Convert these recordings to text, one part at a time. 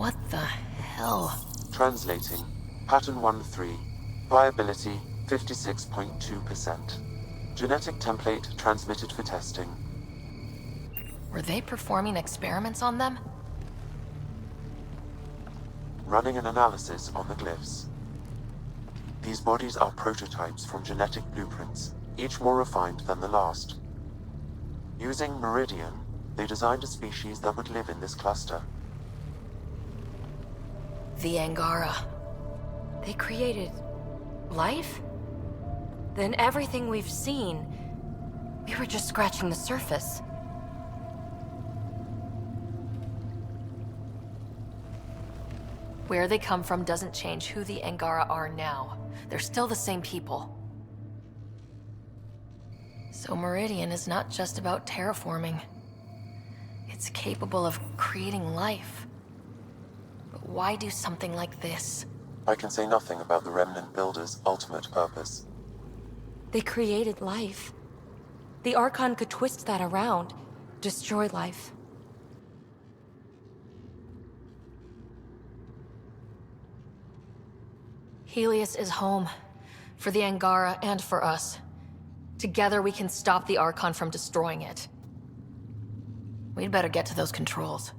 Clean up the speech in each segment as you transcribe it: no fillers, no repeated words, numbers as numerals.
What the hell? Translating. Pattern 1-3. Viability 56.2%. Genetic template transmitted for testing. Were they performing experiments on them? Running an analysis on the glyphs. These bodies are prototypes from genetic blueprints, each more refined than the last. Using Meridian, they designed a species that would live in this cluster. The Angara. They created life? Then everything we've seen, we were just scratching the surface. Where they come from doesn't change who the Angara are now. They're still the same people. So Meridian is not just about terraforming. It's capable of creating life. But why do something like this? I can say nothing about the Remnant Builders' ultimate purpose. They created life. The Archon could twist that around, destroy life. Helios is home, for the Angara and for us. Together we can stop the Archon from destroying it. We'd better get to those controls.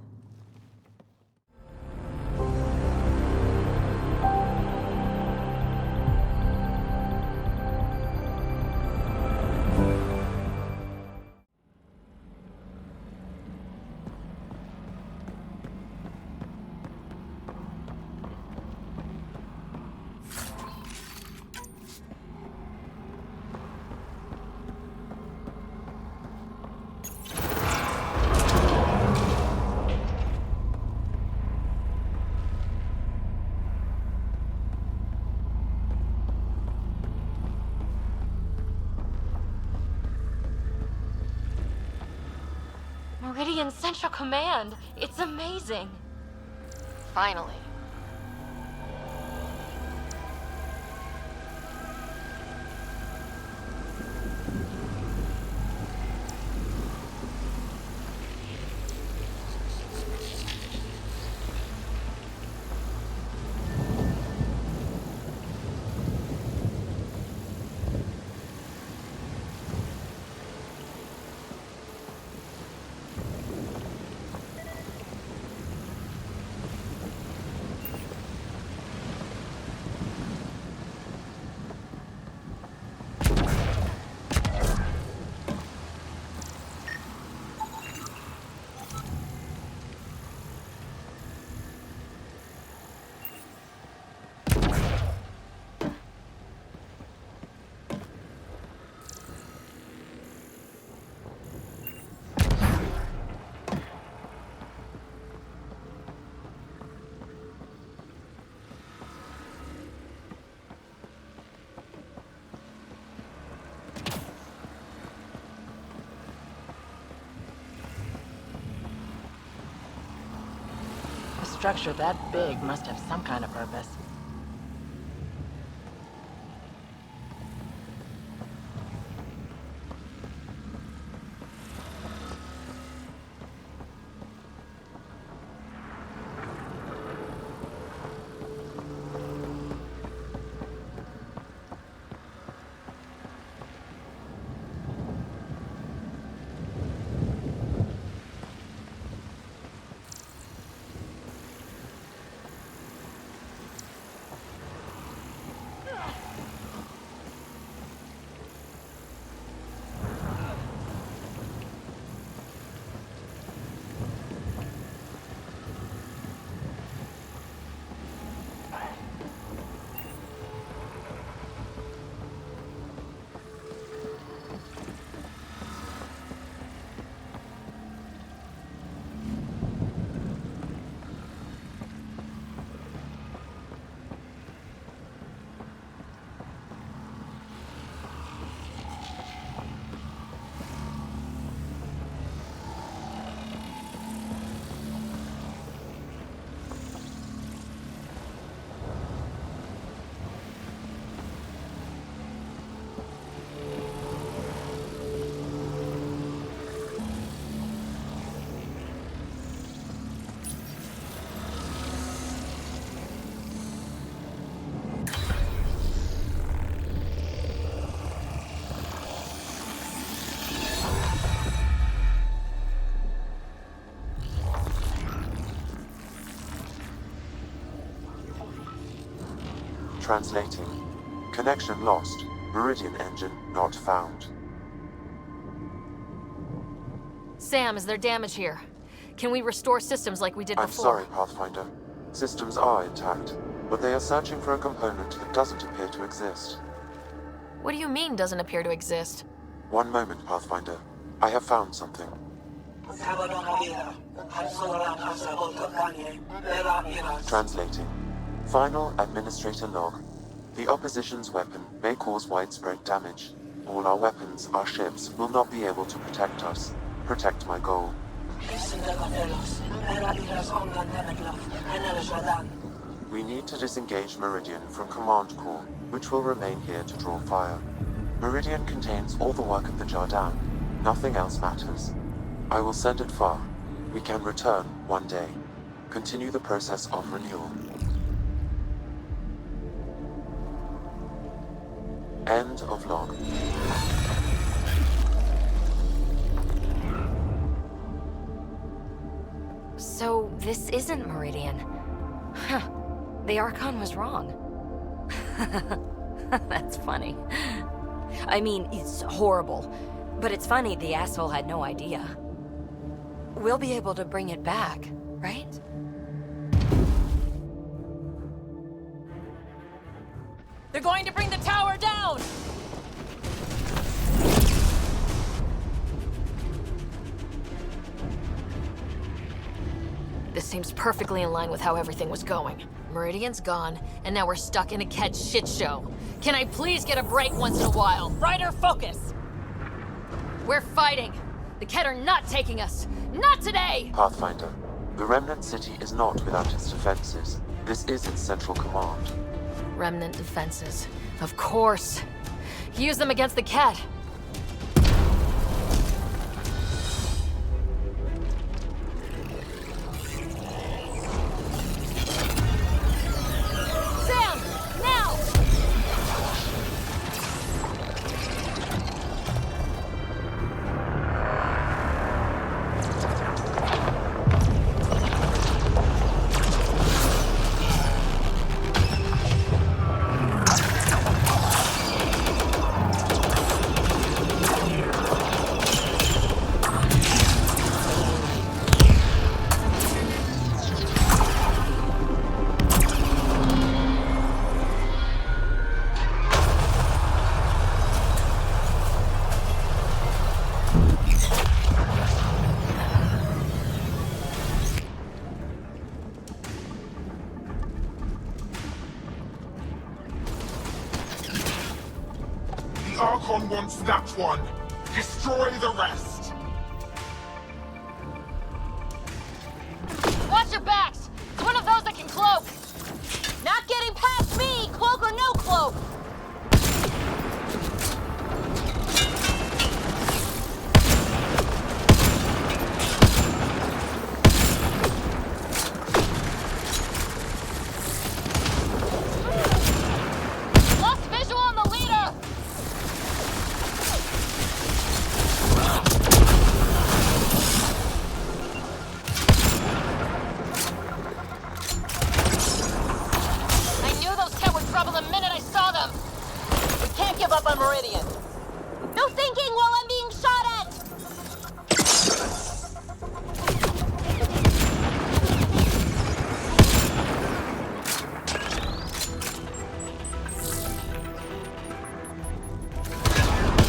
Meridian Central Command! It's amazing! Finally. A structure that big must have some kind of purpose. Translating. Connection lost. Meridian engine not found. Sam, is there damage here? Can we restore systems like we did I'm before? sorry, Pathfinder. Systems are intact, but they are searching for a component that doesn't appear to exist. What do you mean doesn't appear to exist? One moment, Pathfinder. I have found something. Translating. Final Administrator log. The opposition's weapon may cause widespread damage. All our weapons, our ships, will not be able to protect us. Protect my goal. We need to disengage Meridian from Command Core, which will remain here to draw fire. Meridian contains all the work of the Jardin. Nothing else matters. I will send it far. We can return one day. Continue the process of renewal. End of log. So, this isn't Meridian. Huh. The Archon was wrong. That's funny. I mean, it's horrible. But it's funny the asshole had no idea. We'll be able to bring it back, right? They're going to bring the tower down! This seems perfectly in line with how everything was going. Meridian's gone, and now we're stuck in a Kett shit show. Can I please get a break once in a while? Ryder, focus! We're fighting. The Kett are not taking us. Not today! Pathfinder. The Remnant City is not without its defenses. This is its central command. Remnant defenses. Of course. Use them against the Kett. Sam! Now! The Archon wants that one. Destroy the rest. Watch your backs! It's one of those that can cloak! Not getting past me, cloak or no cloak! Lost visual on the leader! I knew those Kett were trouble the minute I saw them! We can't give up on Meridian! No thinking while I'm being shot at!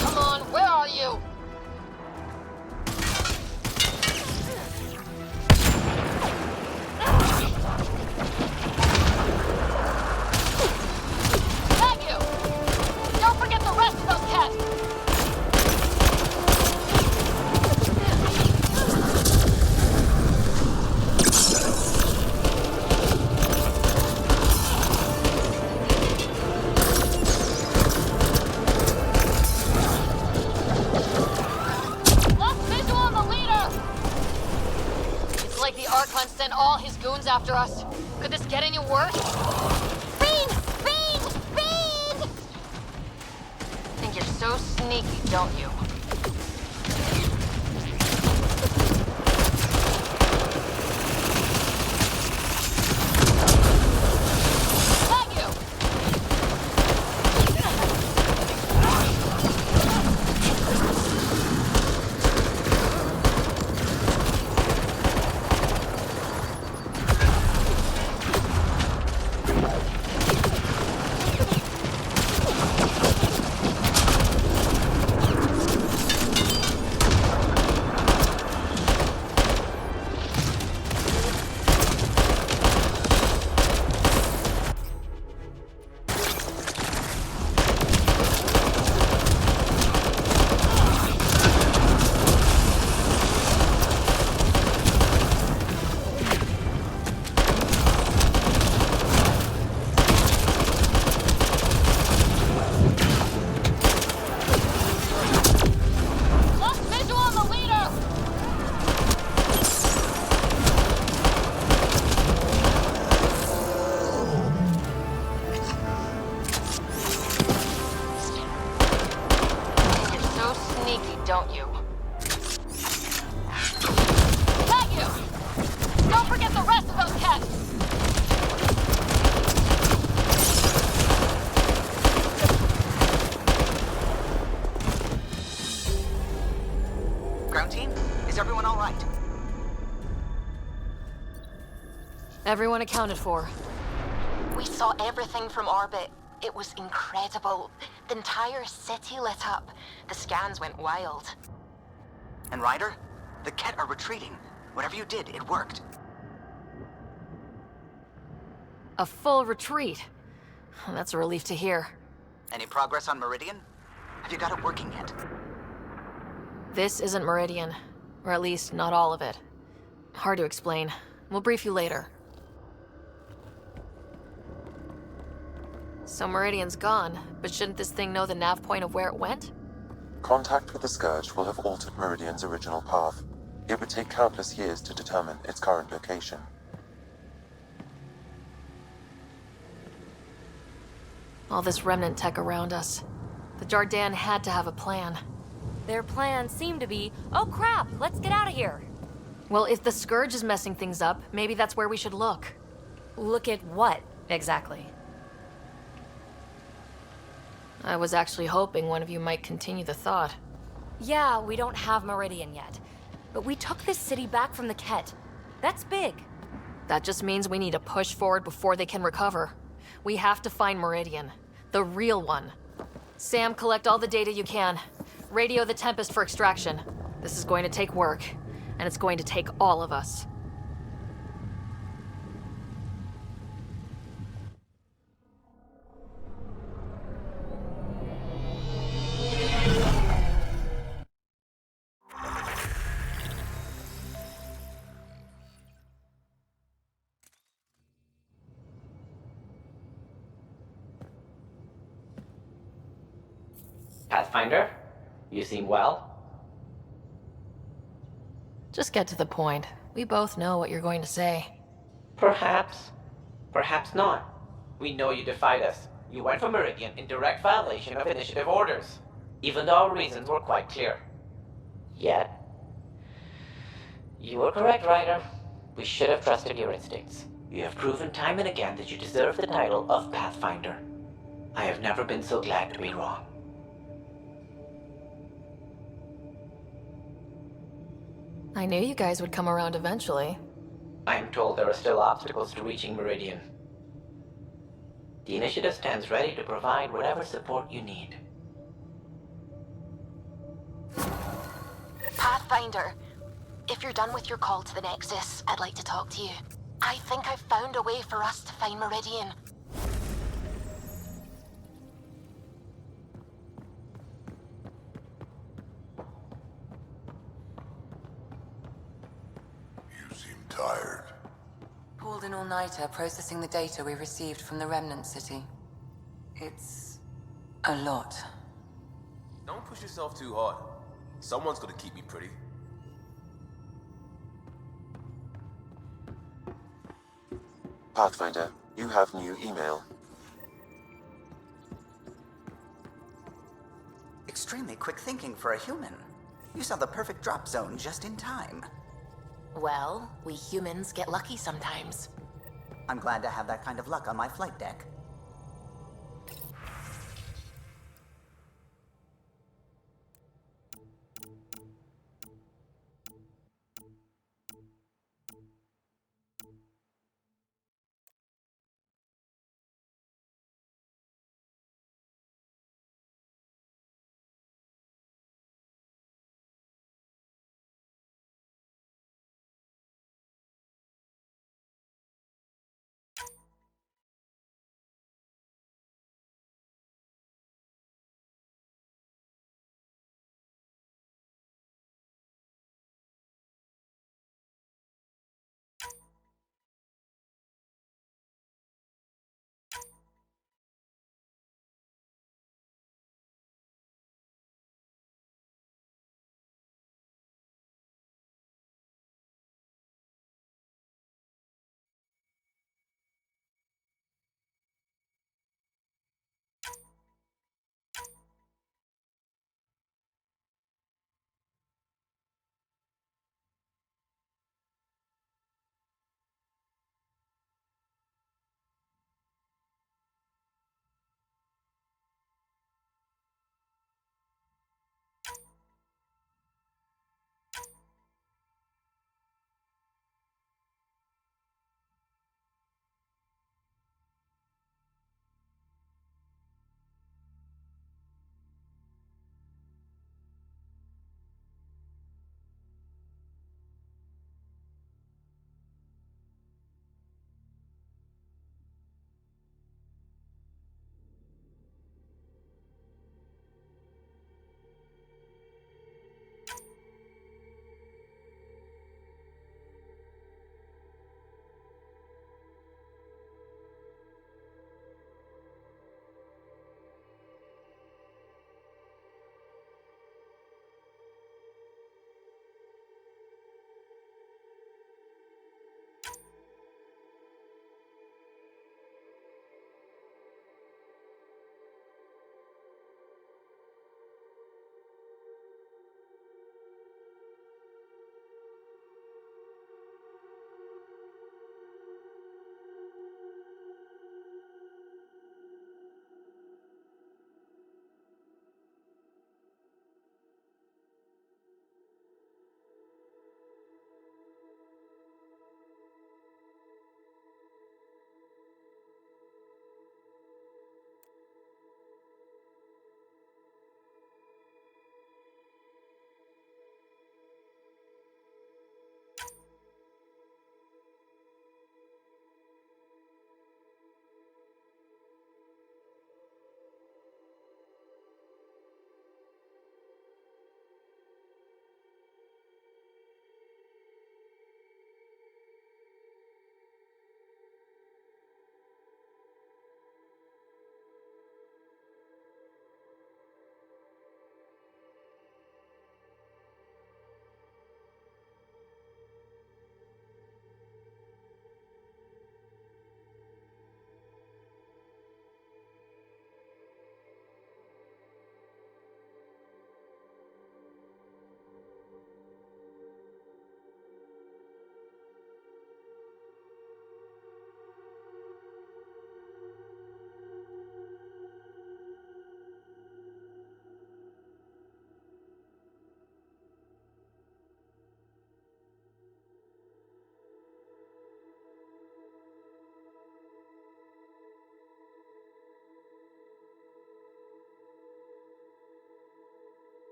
Come on, where are you? Thank you! Don't forget the rest of those Kett! Lost visual on the leader! It's like the Archon sent all his goons after us. Could this get any worse? Fiend! Fiend! Fiend! Think you're so sneaky, don't you? Thank you! Everyone accounted for. We saw everything from orbit. It was incredible. The entire city lit up. The scans went wild. And Ryder, the Ket are retreating. Whatever you did, it worked. A full retreat. That's a relief to hear. Any progress on Meridian? Have you got it working yet? This isn't Meridian. Or at least, not all of it. Hard to explain. We'll brief you later. So Meridian's gone, but shouldn't this thing know the nav point of where it went? Contact with the Scourge will have altered Meridian's original path. It would take countless years to determine its current location. All this remnant tech around us. The Jardin had to have a plan. Their plan seemed to be, oh crap, let's get out of here. Well, if the Scourge is messing things up, maybe that's where we should look. Look at what, exactly? I was actually hoping one of you might continue the thought. Yeah, we don't have Meridian yet. But we took this city back from the Ket. That's big. That just means we need to push forward before they can recover. We have to find Meridian. The real one. Sam, collect all the data you can. Radio the Tempest for extraction. This is going to take work, and it's going to take all of us. Pathfinder, you seem well. Just get to the point. We both know what you're going to say. Perhaps. Perhaps not. We know you defied us. You went for Meridian in direct violation of initiative orders, even though our reasons were quite clear. Yet, you were correct, Ryder. We should have trusted your instincts. You have proven time and again that you deserve the title of Pathfinder. I have never been so glad to be wrong. I knew you guys would come around eventually. I am told there are still obstacles to reaching Meridian. The initiative stands ready to provide whatever support you need. Pathfinder, if you're done with your call to the Nexus, I'd like to talk to you. I think I've found a way for us to find Meridian. You seem tired. Pulled an all-nighter processing the data we received from the Remnant City. It's a lot. Don't push yourself too hard. Someone's gonna keep me pretty. Pathfinder, you have new email. Extremely quick thinking for a human. You saw the perfect drop zone just in time. Well, we humans get lucky sometimes. I'm glad to have that kind of luck on my flight deck.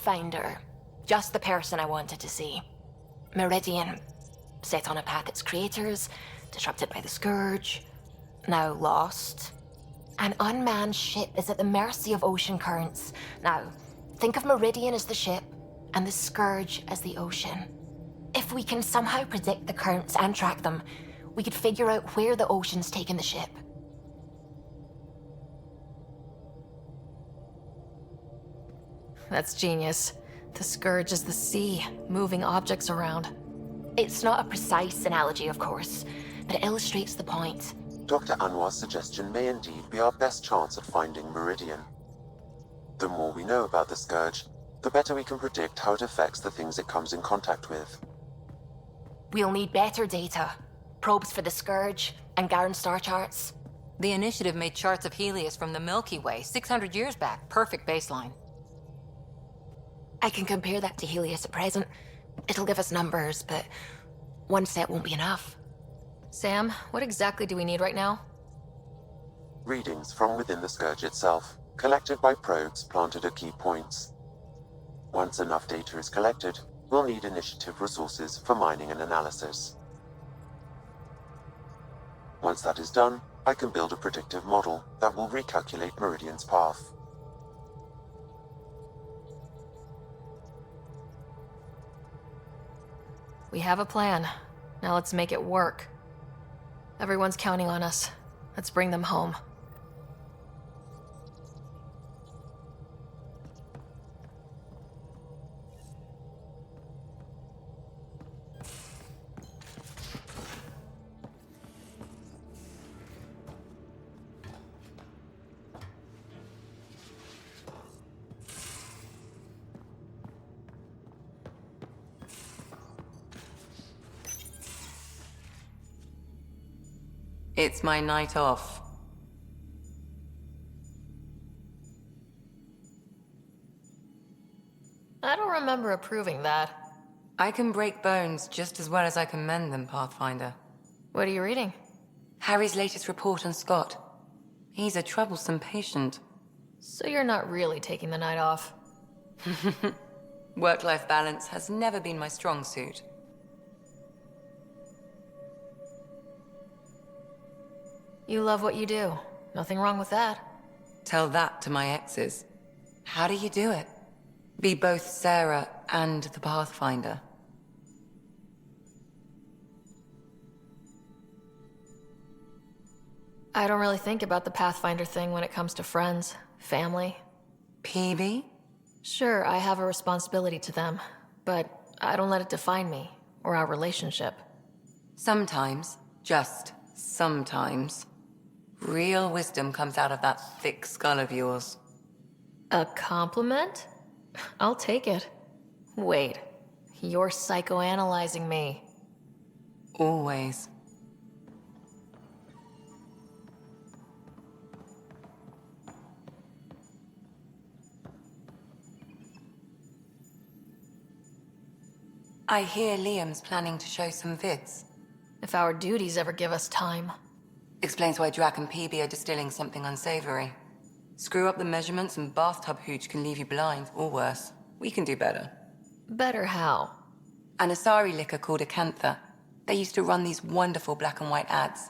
Pathfinder. Just the person I wanted to see. Meridian, set on a path its creators, disrupted by the Scourge, now lost. An unmanned ship is at the mercy of ocean currents. Now, think of Meridian as the ship, and the Scourge as the ocean. If we can somehow predict the currents and track them, we could figure out where the ocean's taken the ship. That's genius. The Scourge is the sea, moving objects around. It's not a precise analogy, of course, but it illustrates the point. Dr. Anwar's suggestion may indeed be our best chance at finding Meridian. The more we know about the Scourge, the better we can predict how it affects the things it comes in contact with. We'll need better data. Probes for the Scourge, and Garen star charts. The Initiative made charts of Helios from the Milky Way 600 years back. Perfect baseline. I can compare that to Helios at present. It'll give us numbers, but one set won't be enough. Sam, what exactly do we need right now? Readings from within the Scourge itself, collected by probes planted at key points. Once enough data is collected, we'll need Initiative resources for mining and analysis. Once that is done, I can build a predictive model that will recalculate Meridian's path. We have a plan. Now let's make it work. Everyone's counting on us. Let's bring them home. It's my night off. I don't remember approving that. I can break bones just as well as I can mend them, Pathfinder. What are you reading? Harry's latest report on Scott. He's a troublesome patient. So you're not really taking the night off? Work-life balance has never been my strong suit. You love what you do. Nothing wrong with that. Tell that to my exes. How do you do it? Be both Sarah and the Pathfinder. I don't really think about the Pathfinder thing when it comes to friends, family. PB? Sure, I have a responsibility to them, but I don't let it define me or our relationship. Sometimes, just sometimes, real wisdom comes out of that thick skull of yours. A compliment? I'll take it. Wait, you're psychoanalyzing me. Always. I hear Liam's planning to show some vids. If our duties ever give us time. Explains why Drac and PB are distilling something unsavory. Screw up the measurements and bathtub hooch can leave you blind, or worse. We can do better. Better how? An Asari liquor called Acantha. They used to run these wonderful black and white ads.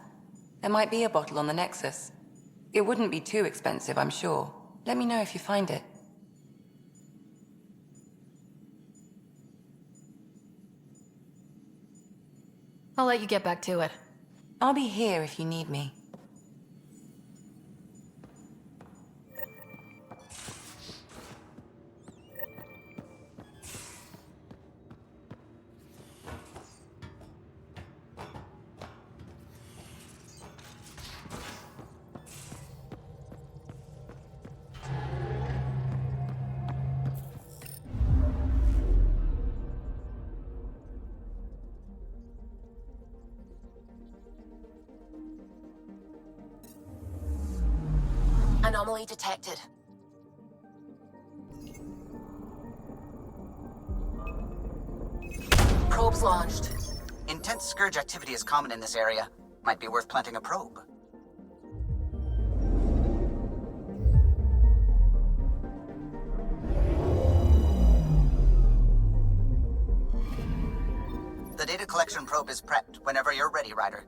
There might be a bottle on the Nexus. It wouldn't be too expensive, I'm sure. Let me know if you find it. I'll let you get back to it. I'll be here if you need me. Anomaly detected. Probes launched. Intense Scourge activity is common in this area. Might be worth planting a probe. collection probe is prepped whenever you're ready, Ryder.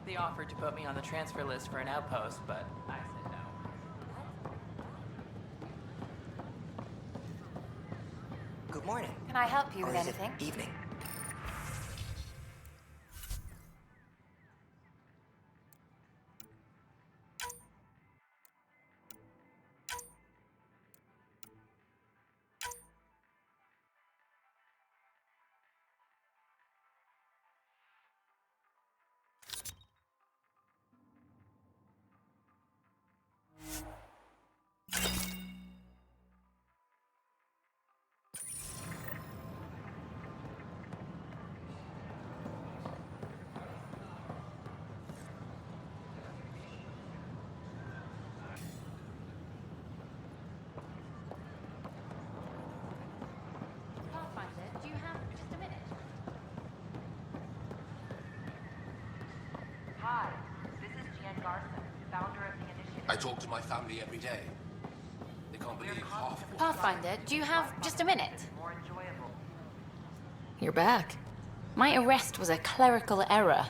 They offered to put me on the transfer list for an outpost, but I said no. Good morning. Can I help you Or with is it anything? evening? Do you have just a minute? Hi, this is Jen Garson, founder of the initiative. I talk to my family every day. They can't believe half of what Pathfinder, do you have just a minute? More enjoyable. You're back. My arrest was a clerical error.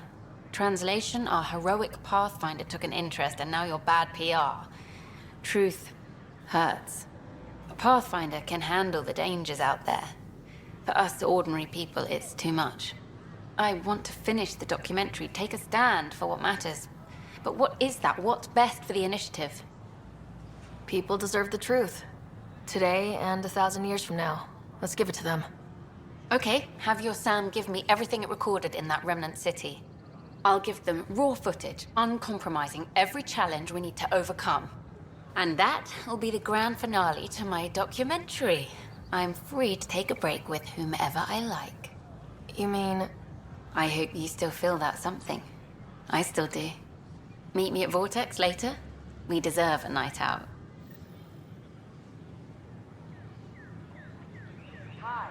Translation, our heroic Pathfinder took an interest and now you're bad PR. Truth hurts. A Pathfinder can handle the dangers out there. For us ordinary people, it's too much. I want to finish the documentary, take a stand for what matters. But what is that? What's best for the initiative? People deserve the truth. Today and 1,000 years from now. Let's give it to them. Okay, have your Sam give me everything it recorded in that remnant city. I'll give them raw footage, uncompromising every challenge we need to overcome. And that will be the grand finale to my documentary. I'm free to take a break with whomever I like. You mean... I hope you still feel that something. I still do. Meet me at Vortex later. We deserve a night out. Hi,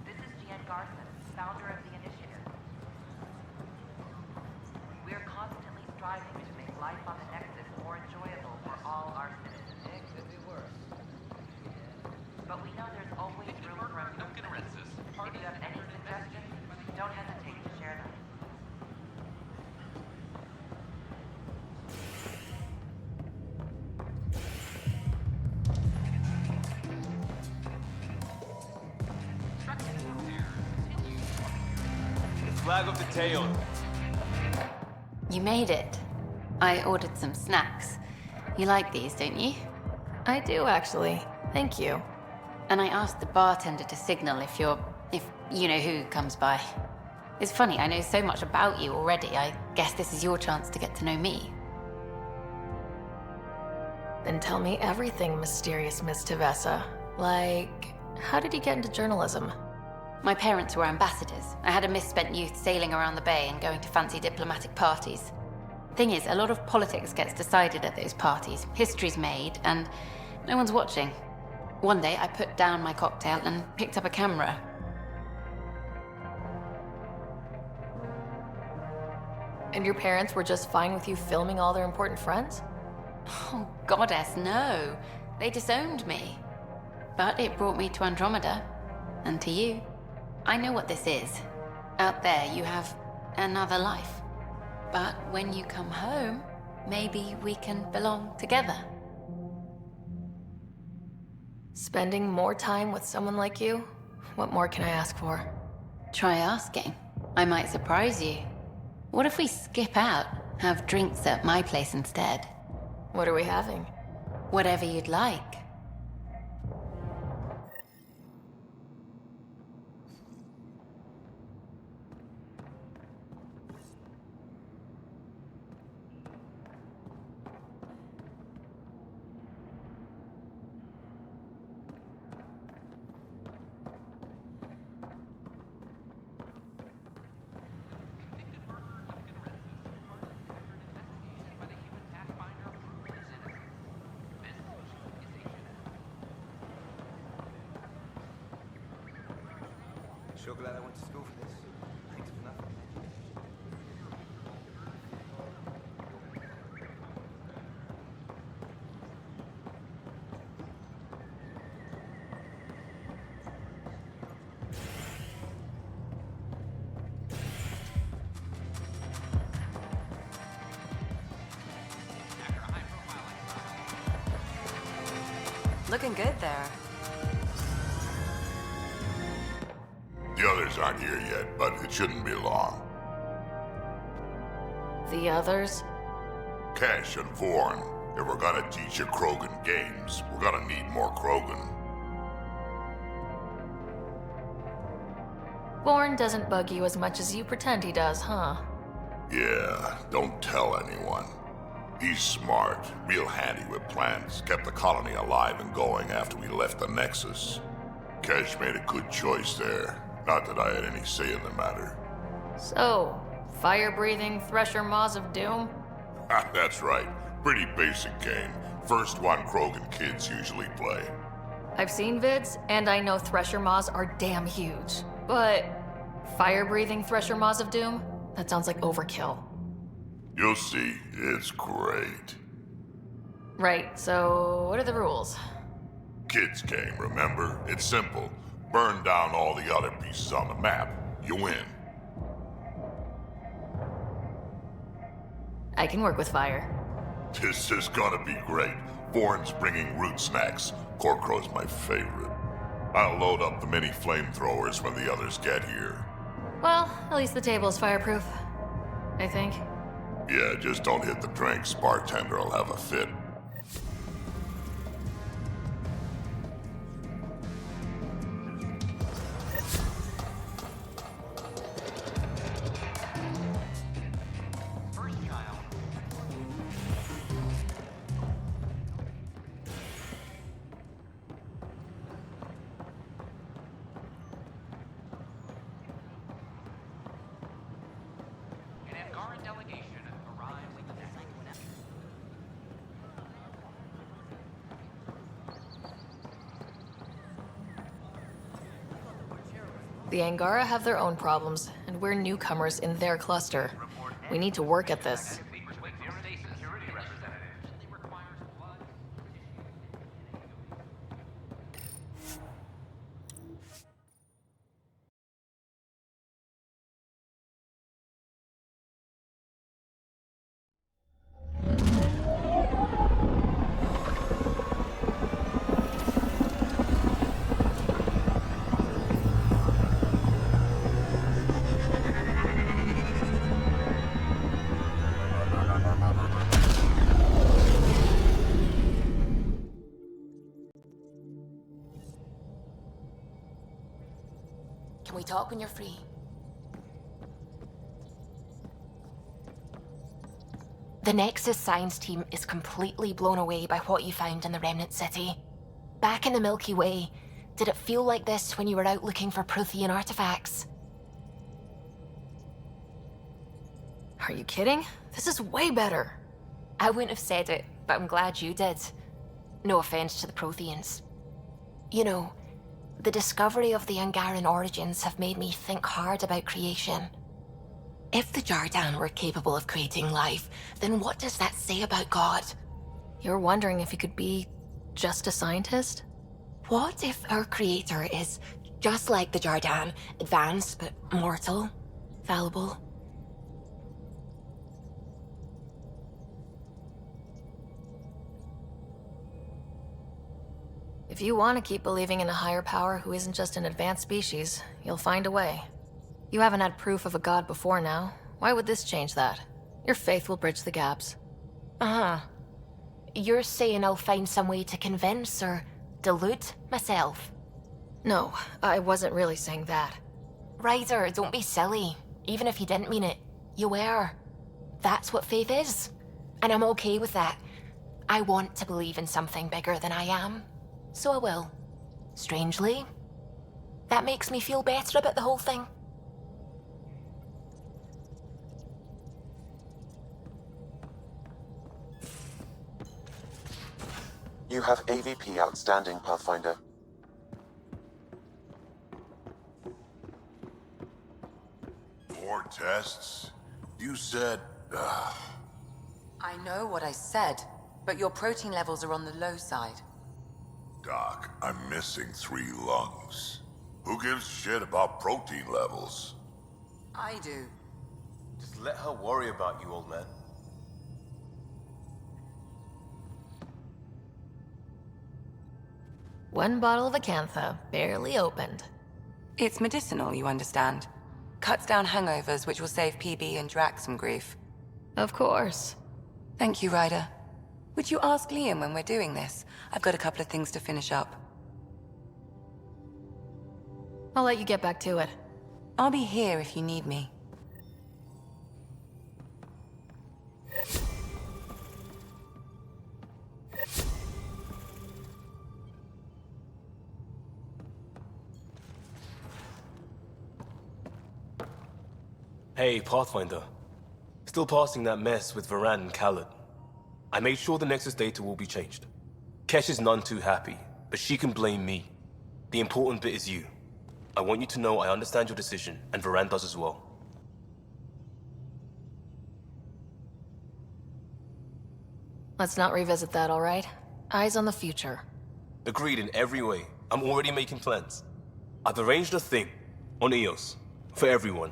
this is Jen Garson, founder of the initiative. We're constantly striving to make life on the Nexus more enjoyable for all our citizens. It could be worse. But we know there's always room for improvement. If you have any suggestions, don't hesitate to share them. Flag of the tail. You made it. I ordered some snacks. You like these, don't you? I do, actually. Thank you. And I asked the bartender to signal if you know who comes by. It's funny, I know so much about you already. I guess this is your chance to get to know me. Then tell me everything, mysterious Miss Tevessa. Like, how did you get into journalism? My parents were ambassadors. I had a misspent youth sailing around the bay and going to fancy diplomatic parties. Thing is, a lot of politics gets decided at those parties. History's made, and no one's watching. One day, I put down my cocktail and picked up a camera. And your parents were just fine with you filming all their important friends? Oh, goddess, no. They disowned me. But it brought me to Andromeda. And to you. I know what this is. Out there, you have another life. But when you come home, maybe we can belong together. Spending more time with someone like you? What more can I ask for? Try asking. I might surprise you. What if we skip out, have drinks at my place instead? What are we having? Whatever you'd like. Sure glad I went to school for this. Thanks for nothing. Looking good there. The others aren't here yet, but it shouldn't be long. The others? Cash and Vorn. If we're gonna teach you Krogan games, we're gonna need more Krogan. Born doesn't bug you as much as you pretend he does, huh? Yeah, don't tell anyone. He's smart, real handy with plans, kept the colony alive and going after we left the Nexus. Cash made a good choice there. Not that I had any say in the matter. So, fire-breathing Thresher Maws of Doom? That's right. Pretty basic game. First one Krogan kids usually play. I've seen vids, and I know Thresher Maws are damn huge. But fire-breathing Thresher Maws of Doom? That sounds like overkill. You'll see. It's great. Right, so what are the rules? Kids game, remember? It's simple. Burn down all the other pieces on the map. You win. I can work with fire. This is gonna be great. Vorn's bringing root snacks. Corcrow's my favorite. I'll load up the mini flamethrowers when the others get here. Well, at least the table is fireproof. I think. Yeah, just don't hit the drinks. Bartender will have a fit. The Angara have their own problems, and we're newcomers in their cluster. We need to work at this. Can we talk when you're free? The Nexus science team is completely blown away by what you found in the Remnant City. Back in the Milky Way, did it feel like this when you were out looking for Prothean artifacts? Are you kidding? This is way better. I wouldn't have said it, but I'm glad you did. No offense to the Protheans. You know, the discovery of the Angaran origins have made me think hard about creation. If the Jardan were capable of creating life, then what does that say about God? You're wondering if he could be just a scientist? What if our creator is just like the Jardan, advanced but mortal, fallible? If you want to keep believing in a higher power who isn't just an advanced species, you'll find a way. You haven't had proof of a god before now. Why would this change that? Your faith will bridge the gaps. Uh-huh. You're saying I'll find some way to convince or delude myself? No, I wasn't really saying that. Ryder, don't be silly. Even if you didn't mean it, you were. That's what faith is. And I'm okay with that. I want to believe in something bigger than I am. So I will. Strangely, that makes me feel better about the whole thing. You have AVP outstanding, Pathfinder. More tests? You said... I know what I said, but your protein levels are on the low side. Doc, I'm missing 3 lungs. Who gives shit about protein levels? I do. Just let her worry about you, old man. One bottle of Acantha, barely opened. It's medicinal, you understand. Cuts down hangovers, which will save PB and Drax some grief. Of course. Thank you, Ryder. Would you ask Liam when we're doing this? I've got a couple of things to finish up. I'll let you get back to it. I'll be here if you need me. Hey, Pathfinder. Still passing that mess with Varan and Khaled. I made sure the Nexus data will be changed. Kesh is none too happy, but she can blame me. The important bit is you. I want you to know I understand your decision, and Varan does as well. Let's not revisit that, all right? Eyes on the future. Agreed in every way. I'm already making plans. I've arranged a thing on EOS for everyone.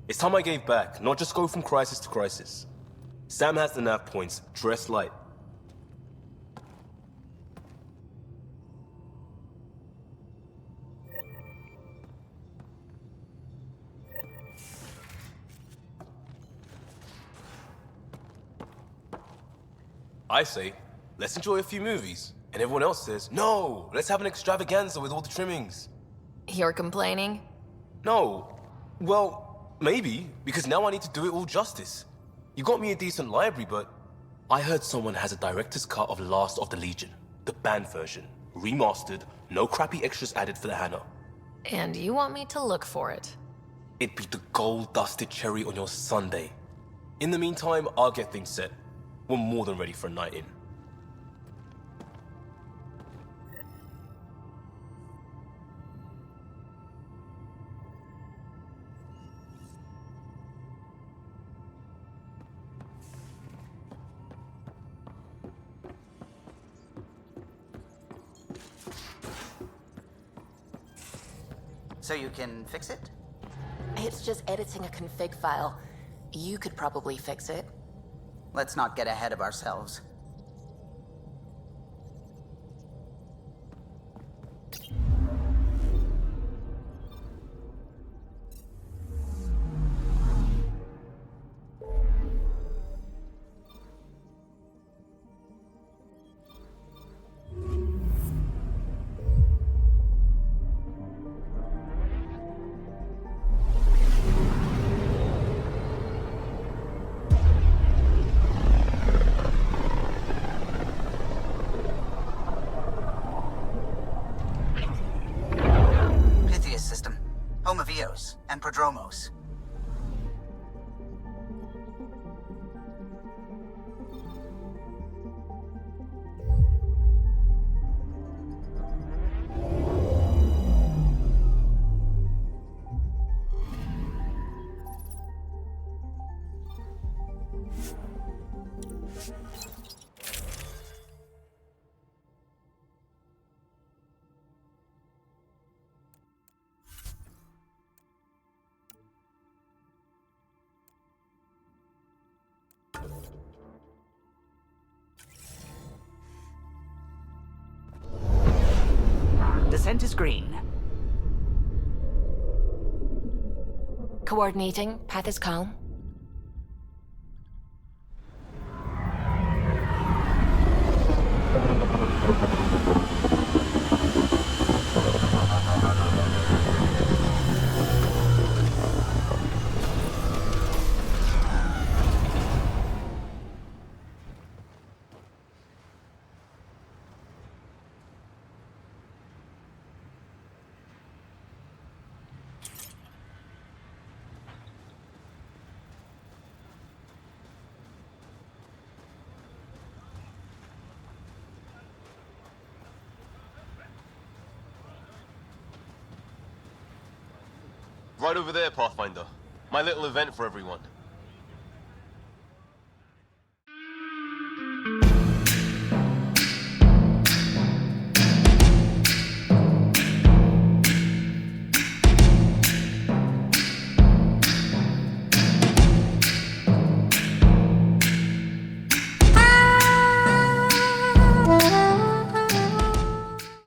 It's time I gave back, not just go from crisis to crisis. Sam has the nav points, dress light. I say, let's enjoy a few movies. And everyone else says, no, let's have an extravaganza with all the trimmings. You're complaining? No. Well, maybe, because now I need to do it all justice. You got me a decent library, but I heard someone has a director's cut of Last of the Legion, the banned version, remastered, no crappy extras added for the Hannah. And you want me to look for it? It'd be the gold-dusted cherry on your sundae. In the meantime, I'll get things set. We're more than ready for a night in. So you can fix it? It's just editing a config file. You could probably fix it. Let's not get ahead of ourselves. home of Eos and Prodromos. Descent is green. Coordinating. Path is calm. Right over there, Pathfinder. My little event for everyone.